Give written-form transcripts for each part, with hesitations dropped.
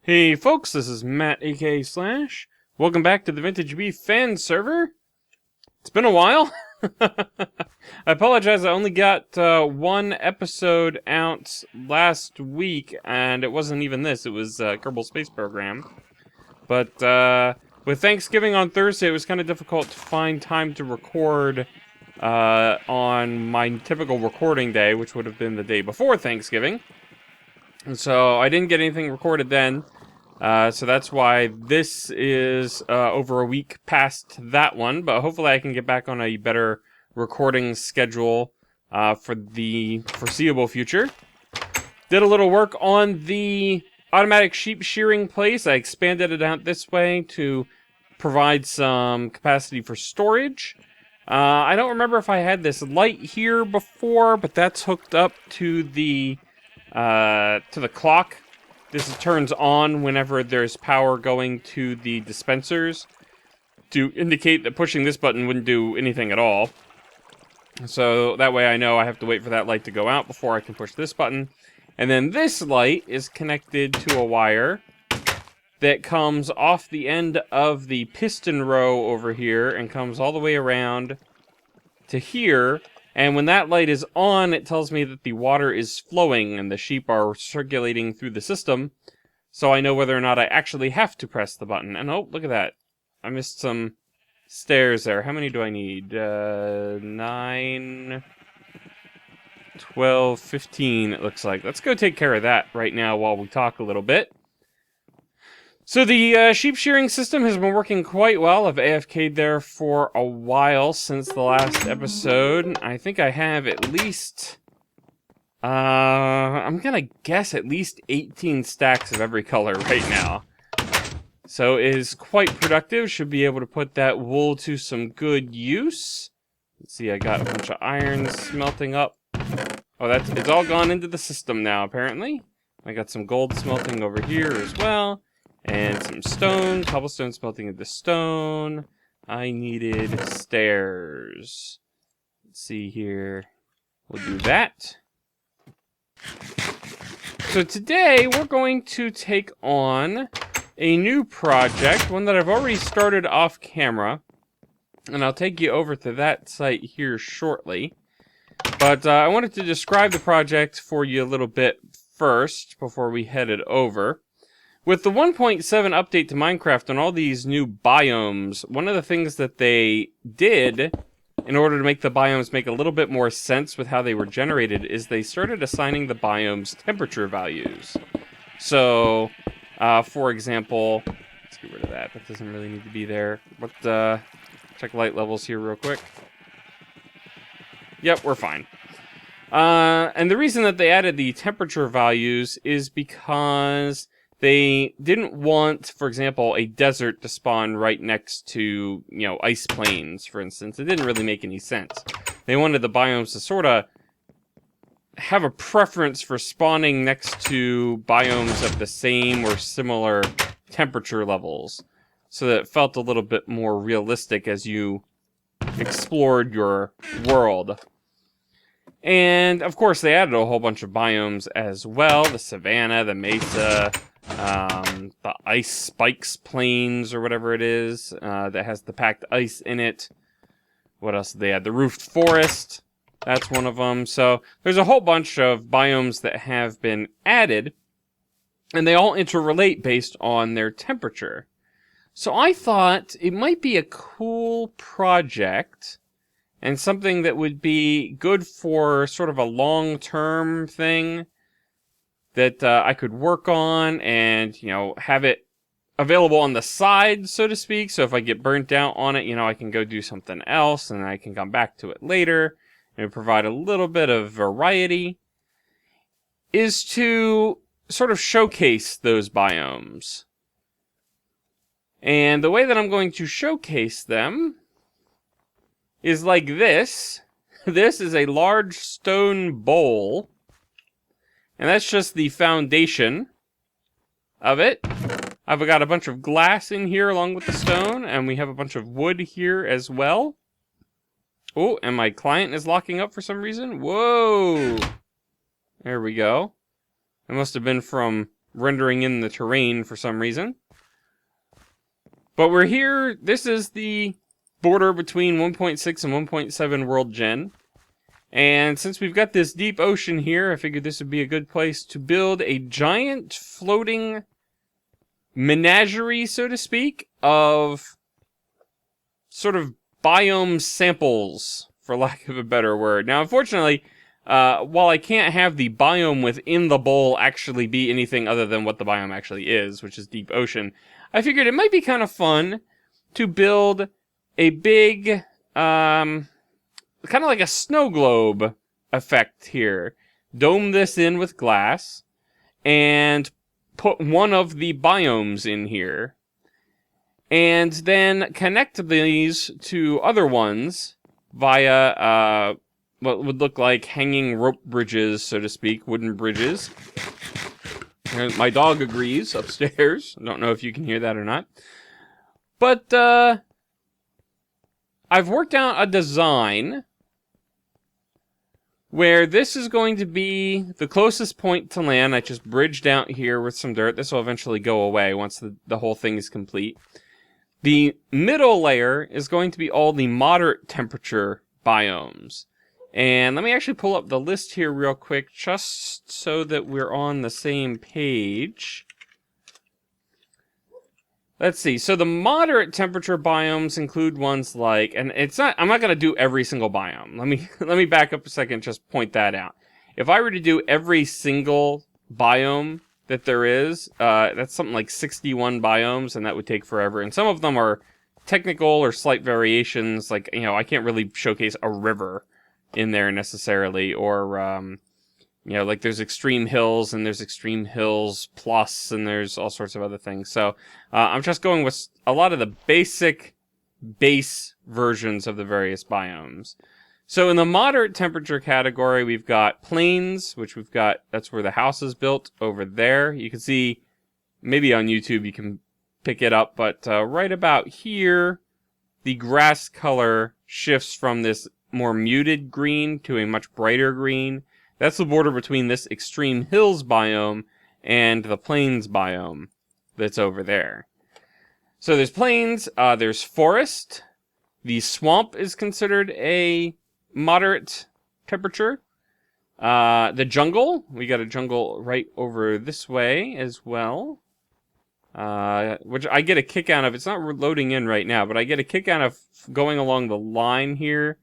Hey folks, this is Matt aka Slash. Welcome back to the VintageBeef Fan Server. It's been a while. I apologize, I only got one episode out last week, and it wasn't even this, it was Kerbal Space Program. But with Thanksgiving on Thursday, it was kind of difficult to find time to record on my typical recording day, which would have been the day before Thanksgiving. And so I didn't get anything recorded then. So that's why this is over a week past that one, but hopefully I can get back on a better recording schedule for the foreseeable future. Did a little work on the automatic sheep shearing place. I expanded it out this way to provide some capacity for storage. I don't remember if I had this light here before, but that's hooked up to the clock. This turns on whenever there's power going to the dispensers to indicate that pushing this button wouldn't do anything at all. So that way I know I have to wait for that light to go out before I can push this button. And then this light is connected to a wire that comes off the end of the piston row over here and comes all the way around to here. And when that light is on, it tells me that the water is flowing and the sheep are circulating through the system. So I know whether or not I actually have to press the button. And oh, look at that. I missed some stairs there. How many do I need? 9, 12, 15 it looks like. Let's go take care of that right now while we talk a little bit. So the sheep shearing system has been working quite well. I've AFK'd there for a while since the last episode. I think I have at least, I'm gonna guess at least 18 stacks of every color right now. So it is quite productive. Should be able to put that wool to some good use. Let's see, I got a bunch of iron smelting up. Oh, it's all gone into the system now, apparently. I got some gold smelting over here as well. And some stone, cobblestone smelting into stone. I needed stairs. Let's see here. We'll do that. So today we're going to take on a new project, one that I've already started off camera. And I'll take you over to that site here shortly. But I wanted to describe the project for you a little bit first before we head it over. With the 1.7 update to Minecraft and all these new biomes, one of the things that they did in order to make the biomes make a little bit more sense with how they were generated is they started assigning the biomes temperature values. So, for example, let's get rid of that. That doesn't really need to be there. Check light levels here real quick. Yep, we're fine. And the reason that they added the temperature values is because they didn't want, for example, a desert to spawn right next to, ice plains, for instance. It didn't really make any sense. They wanted the biomes to sort of have a preference for spawning next to biomes of the same or similar temperature levels, so that it felt a little bit more realistic as you explored your world. And, of course, they added a whole bunch of biomes as well. The savanna, the mesa, the ice spikes plains, or whatever it is, that has the packed ice in it. What else did they add? The roofed forest. That's one of them. So there's a whole bunch of biomes that have been added, and they all interrelate based on their temperature. So I thought it might be a cool project and something that would be good for sort of a long-term thing that I could work on and, have it available on the side, so to speak. So if I get burnt out on it, I can go do something else and I can come back to it later and provide a little bit of variety, is to sort of showcase those biomes. And the way that I'm going to showcase them is like this. This is a large stone bowl, and that's just the foundation of it. I've got a bunch of glass in here along with the stone, and we have a bunch of wood here as well. Oh, and my client is locking up for some reason. Whoa! There we go. It must have been from rendering in the terrain for some reason. But we're here. This is the border between 1.6 and 1.7 World Gen. And since we've got this deep ocean here, I figured this would be a good place to build a giant floating menagerie, so to speak, of sort of biome samples, for lack of a better word. Now, unfortunately, while I can't have the biome within the bowl actually be anything other than what the biome actually is, which is deep ocean, I figured it might be kind of fun to build a big, kind of like a snow globe effect here. Dome this in with glass, and put one of the biomes in here. And then connect these to other ones via what would look like hanging rope bridges, so to speak, wooden bridges. And my dog agrees upstairs. I don't know if you can hear that or not. But I've worked out a design where this is going to be the closest point to land. I just bridged out here with some dirt. This will eventually go away once the whole thing is complete. The middle layer is going to be all the moderate temperature biomes. And let me actually pull up the list here real quick, just so that we're on the same page. Let's see. So the moderate temperature biomes include ones like, and I'm not going to do every single biome. Let me back up a second, just point that out. If I were to do every single biome that there is, that's something like 61 biomes, and that would take forever. And some of them are technical or slight variations, like, I can't really showcase a river in there necessarily, or like there's extreme hills and there's extreme hills plus, and there's all sorts of other things. So I'm just going with a lot of the base versions of the various biomes. So in the moderate temperature category, we've got plains, which that's where the house is built over there. You can see, maybe on YouTube you can pick it up, but right about here, the grass color shifts from this more muted green to a much brighter green. That's the border between this extreme hills biome and the plains biome that's over there. So there's plains, there's forest. The swamp is considered a moderate temperature. The jungle, we got a jungle right over this way as well. Which I get a kick out of. It's not loading in right now, but I get a kick out of going along the line here.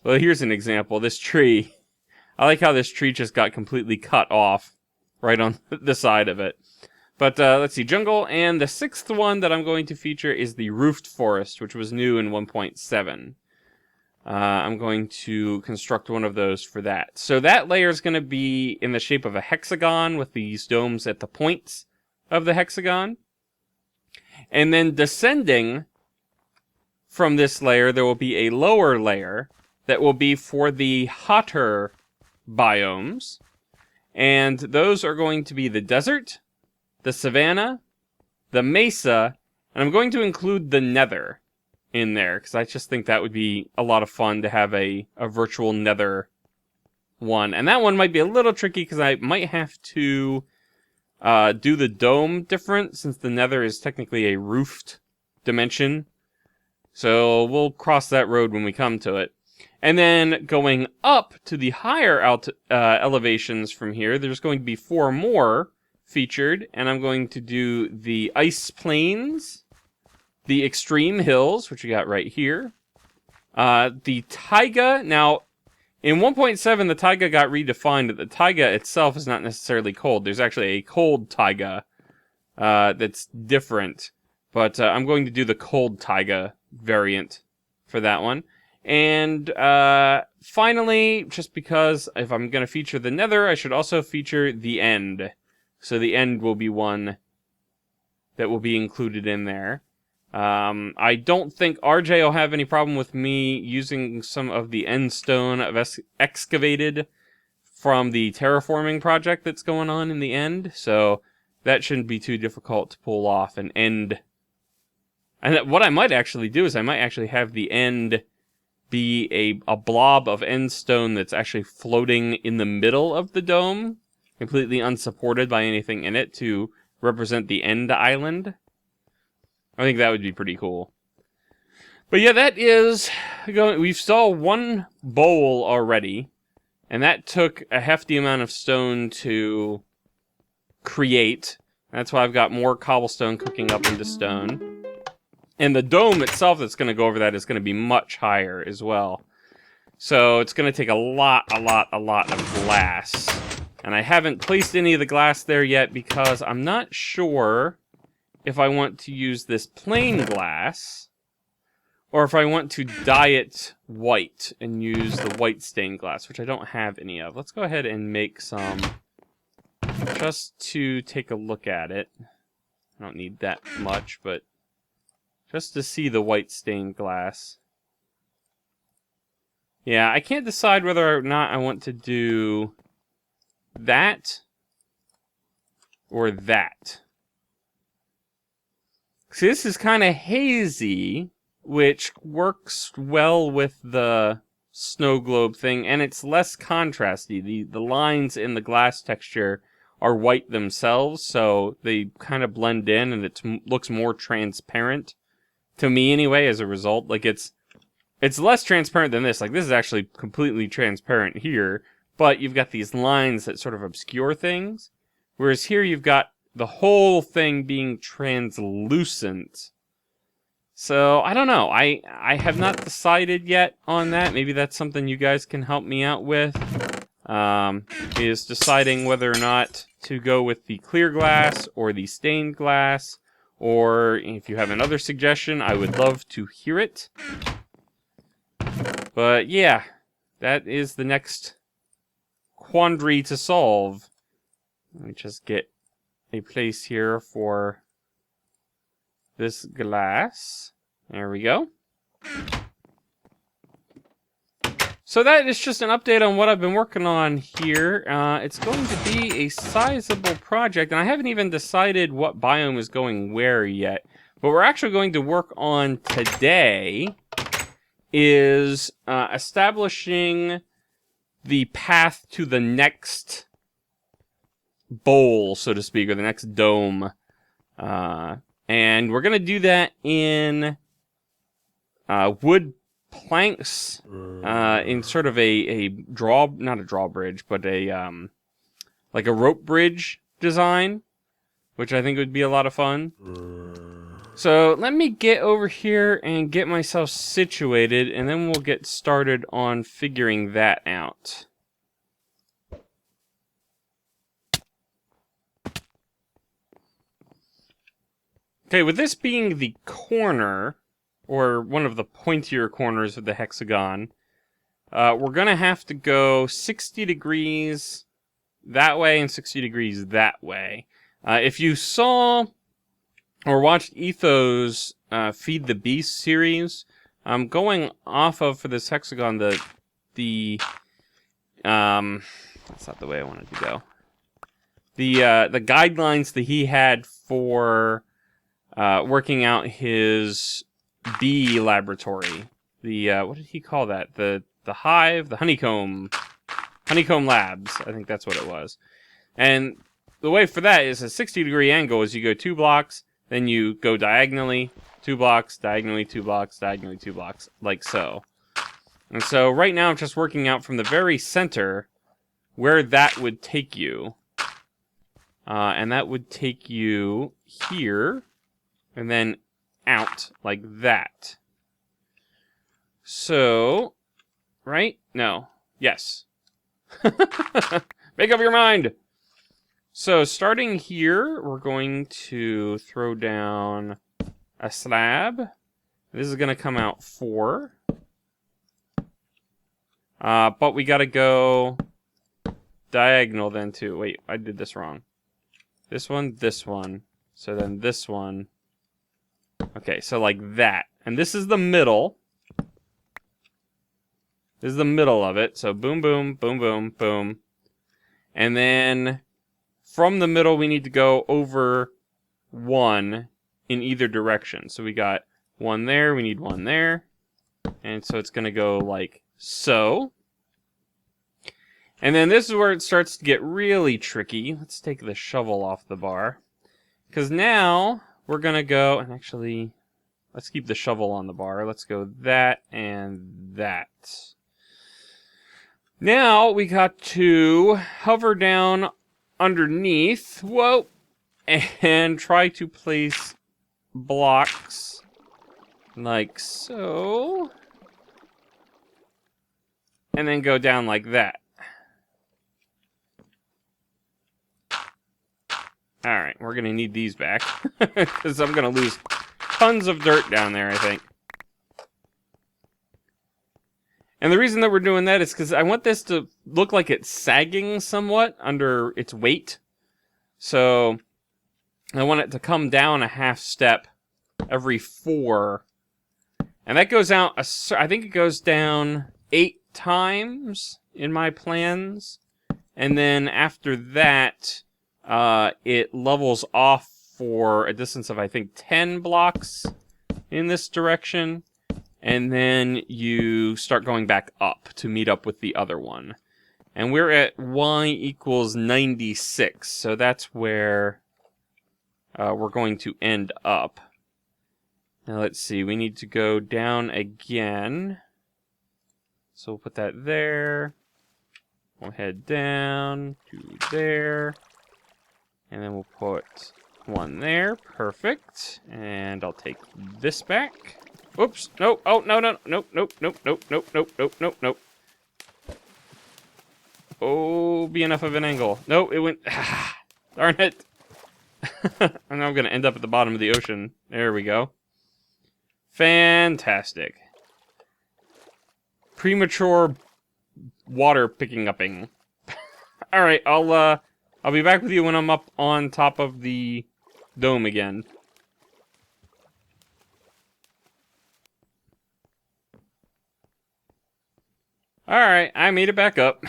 Well, here's an example. This tree. I like how this tree just got completely cut off right on the side of it. But let's see, jungle. And the sixth one that I'm going to feature is the roofed forest, which was new in 1.7. I'm going to construct one of those for that. So that layer is going to be in the shape of a hexagon with these domes at the points of the hexagon. And then descending from this layer, there will be a lower layer that will be for the hotter biomes. And those are going to be the desert, the savanna, the mesa, and I'm going to include the nether in there, because I just think that would be a lot of fun to have a virtual nether one. And that one might be a little tricky, because I might have to do the dome different, since the nether is technically a roofed dimension. So we'll cross that road when we come to it. And then going up to the higher elevations from here, there's going to be 4 more featured, and I'm going to do the ice plains, the extreme hills, which we got right here, the taiga. Now, in 1.7, the taiga got redefined, but the taiga itself is not necessarily cold. There's actually a cold taiga that's different, but I'm going to do the cold taiga variant for that one. And finally, just because if I'm going to feature the nether, I should also feature the end. So the end will be one that will be included in there. I don't think RJ will have any problem with me using some of the end stone I've excavated from the terraforming project that's going on in the end. So that shouldn't be too difficult to pull off an end. And what I might actually do is I might actually have the end be a blob of end stone that's actually floating in the middle of the dome, completely unsupported by anything in it, to represent the end island. I think that would be pretty cool. But yeah, that is going. We've saw one bowl already, and that took a hefty amount of stone to create. That's why I've got more cobblestone cooking up into stone. And the dome itself that's going to go over that is going to be much higher as well. So it's going to take a lot of glass. And I haven't placed any of the glass there yet because I'm not sure if I want to use this plain glass or if I want to dye it white and use the white stained glass, which I don't have any of. Let's go ahead and make some just to take a look at it. I don't need that much, but just to see the white stained glass. Yeah, I can't decide whether or not I want to do that or that. See, this is kind of hazy, which works well with the snow globe thing, and it's less contrasty. The lines in the glass texture are white themselves, so they kind of blend in, and it looks more transparent. To me, anyway, as a result. Like, it's less transparent than this. Like, this is actually completely transparent here, but you've got these lines that sort of obscure things. Whereas here you've got the whole thing being translucent. So, I don't know. I have not decided yet on that. Maybe that's something you guys can help me out with. Is deciding whether or not to go with the clear glass or the stained glass. Or if you have another suggestion, I would love to hear it. But yeah, that is the next quandary to solve. Let me just get a place here for this glass. There we go. So that is just an update on what I've been working on here. It's going to be a sizable project, and I haven't even decided what biome is going where yet. What we're actually going to work on today is establishing the path to the next bowl, so to speak, or the next dome. And we're going to do that in wood planks, in sort of not a drawbridge, but like a rope bridge design, which I think would be a lot of fun. So let me get over here and get myself situated, and then we'll get started on figuring that out. Okay, with this being the corner, or one of the pointier corners of the hexagon, we're going to have to go 60 degrees that way and 60 degrees that way. If you saw or watched Etho's Feed the Beast series, I'm going off of, for this hexagon, that's not the way I wanted to go. The guidelines that he had for working out his bee laboratory. What did he call that? The hive, the honeycomb labs. I think that's what it was. And the way for that is a 60-degree angle is you go 2 blocks, then you go diagonally, 2 blocks, diagonally 2 blocks, diagonally 2 blocks, like so. And so right now I'm just working out from the very center where that would take you. And that would take you here, and then out like that. So, right? No. Yes. Make up your mind! So, starting here, we're going to throw down a slab. This is going to come out 4. But we got to go diagonal then, too. Wait, I did this wrong. This one, this one. So then this one. Okay, so like that. And this is the middle. This is the middle of it. So boom, boom, boom, boom, boom. And then from the middle, we need to go over one in either direction. So we got one there, we need one there. And so it's going to go like so. And then this is where it starts to get really tricky. Let's take the shovel off the bar. Because now we're going to go, and actually, let's keep the shovel on the bar. Let's go that and that. Now we got to hover down underneath, whoa, and try to place blocks like so. And then go down like that. Alright, we're going to need these back. Because I'm going to lose tons of dirt down there, I think. And the reason that we're doing that is because I want this to look like it's sagging somewhat under its weight. So I want it to come down a half step every 4. And that goes out, I think it goes down 8 times in my plans. And then after that, it levels off for a distance of, I think, 10 blocks in this direction. And then you start going back up to meet up with the other one. And we're at y equals 96. So that's where we're going to end up. Now let's see. We need to go down again. So we'll put that there. We'll head down to there. And then we'll put one there. Perfect. And I'll take this back. Oops. No. Oh, no, no. Nope, nope, nope, nope, nope, nope, nope, nope, nope. Oh, be enough of an angle. No, it went... Darn it. And I'm going to end up at the bottom of the ocean. There we go. Fantastic. Premature water picking upping. Alright, I'll be back with you when I'm up on top of the dome again. Alright, I made it back up.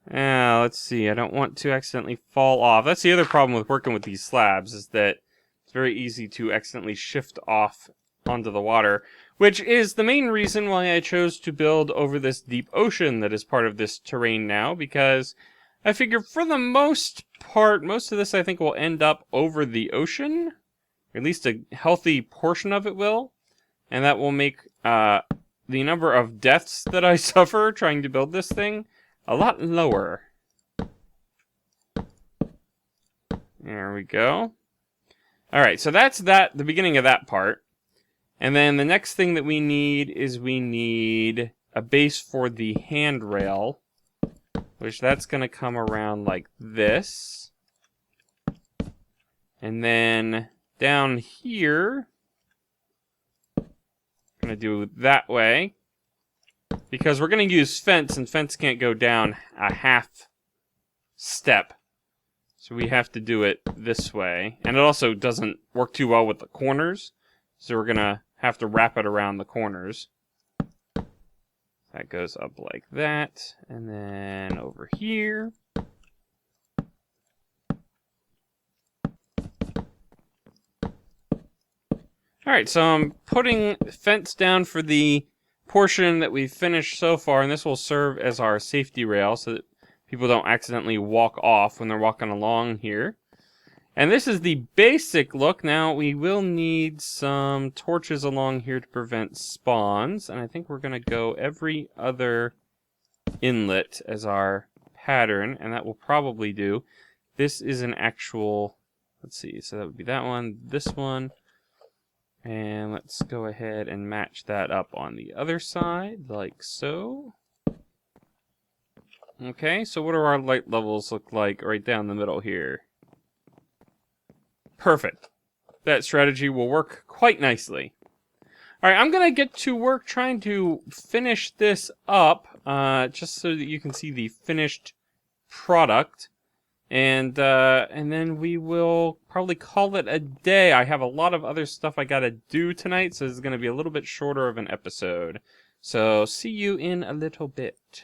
Now, let's see. I don't want to accidentally fall off. That's the other problem with working with these slabs, is that it's very easy to accidentally shift off onto the water, which is the main reason why I chose to build over this deep ocean that is part of this terrain now, because I figure for the most part, most of this I think will end up over the ocean. Or at least a healthy portion of it will. And that will make the number of deaths that I suffer trying to build this thing a lot lower. There we go. Alright, so that's the beginning of that part. And then the next thing that we need is we need a base for the handrail, which that's going to come around like this. And then down here, I'm going to do it that way, because we're going to use fence, and fence can't go down a half step. So we have to do it this way. And it also doesn't work too well with the corners, so we're going to have to wrap it around the corners. That goes up like that, and then over here. Alright, so I'm putting fence down for the portion that we've finished so far, and this will serve as our safety rail so that people don't accidentally walk off when they're walking along here. And this is the basic look. Now, we will need some torches along here to prevent spawns, and I think we're going to go every other inlet as our pattern, and that will probably do. This is an actual, let's see, so that would be that one, this one, and let's go ahead and match that up on the other side, like so. Okay, so what do our light levels look like right down the middle here? Perfect. That strategy will work quite nicely. Alright, I'm going to get to work trying to finish this up, just so that you can see the finished product. And then we will probably call it a day. I have a lot of other stuff I gotta do tonight, so this is gonna be a little bit shorter of an episode. So see you in a little bit.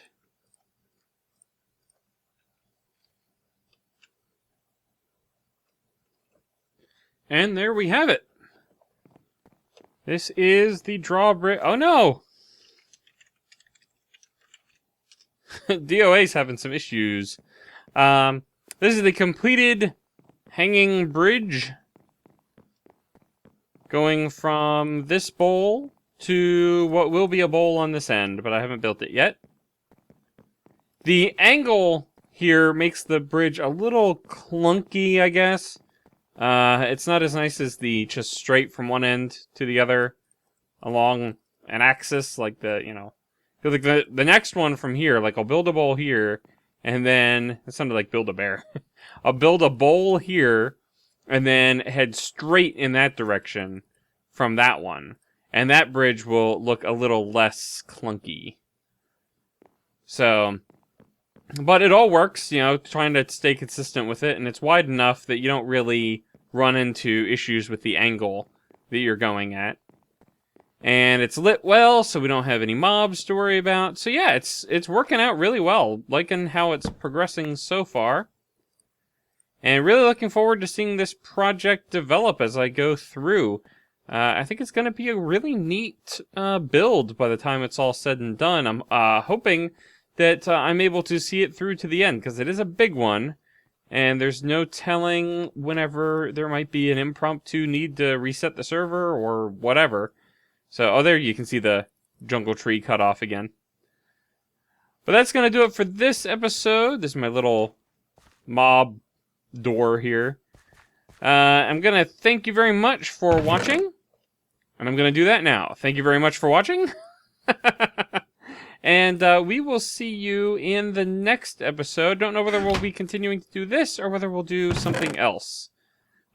And there we have it. This is the drawbridge. Oh no! DOA's having some issues. This is the completed hanging bridge going from this bowl to what will be a bowl on this end, but I haven't built it yet. The angle here makes the bridge a little clunky, I guess. It's not as nice as the just straight from one end to the other along an axis, like the, you know, like the next one from here, like I'll build a bowl here, and then, it sounded like build a bear. I'll build a bowl here, and then head straight in that direction from that one. And that bridge will look a little less clunky. So, but it all works, you know, trying to stay consistent with it, and it's wide enough that you don't really run into issues with the angle that you're going at. And it's lit well, so we don't have any mobs to worry about. So yeah, it's working out really well. Liking how it's progressing so far. And really looking forward to seeing this project develop as I go through. I think it's going to be a really neat build by the time it's all said and done. I'm hoping that I'm able to see it through to the end, because it is a big one. And there's no telling whenever there might be an impromptu need to reset the server or whatever. So, oh, there you can see the jungle tree cut off again. But that's going to do it for this episode. This is my little mob door here. I'm going to thank you very much for watching. And I'm going to do that now. Thank you very much for watching. And we will see you in the next episode. Don't know whether we'll be continuing to do this or whether we'll do something else.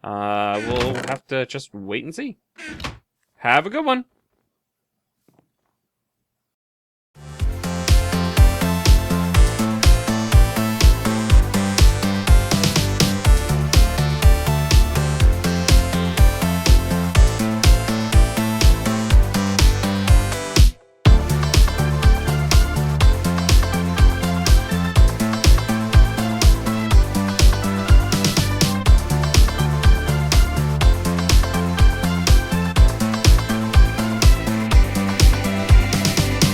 We'll have to just wait and see. Have a good one.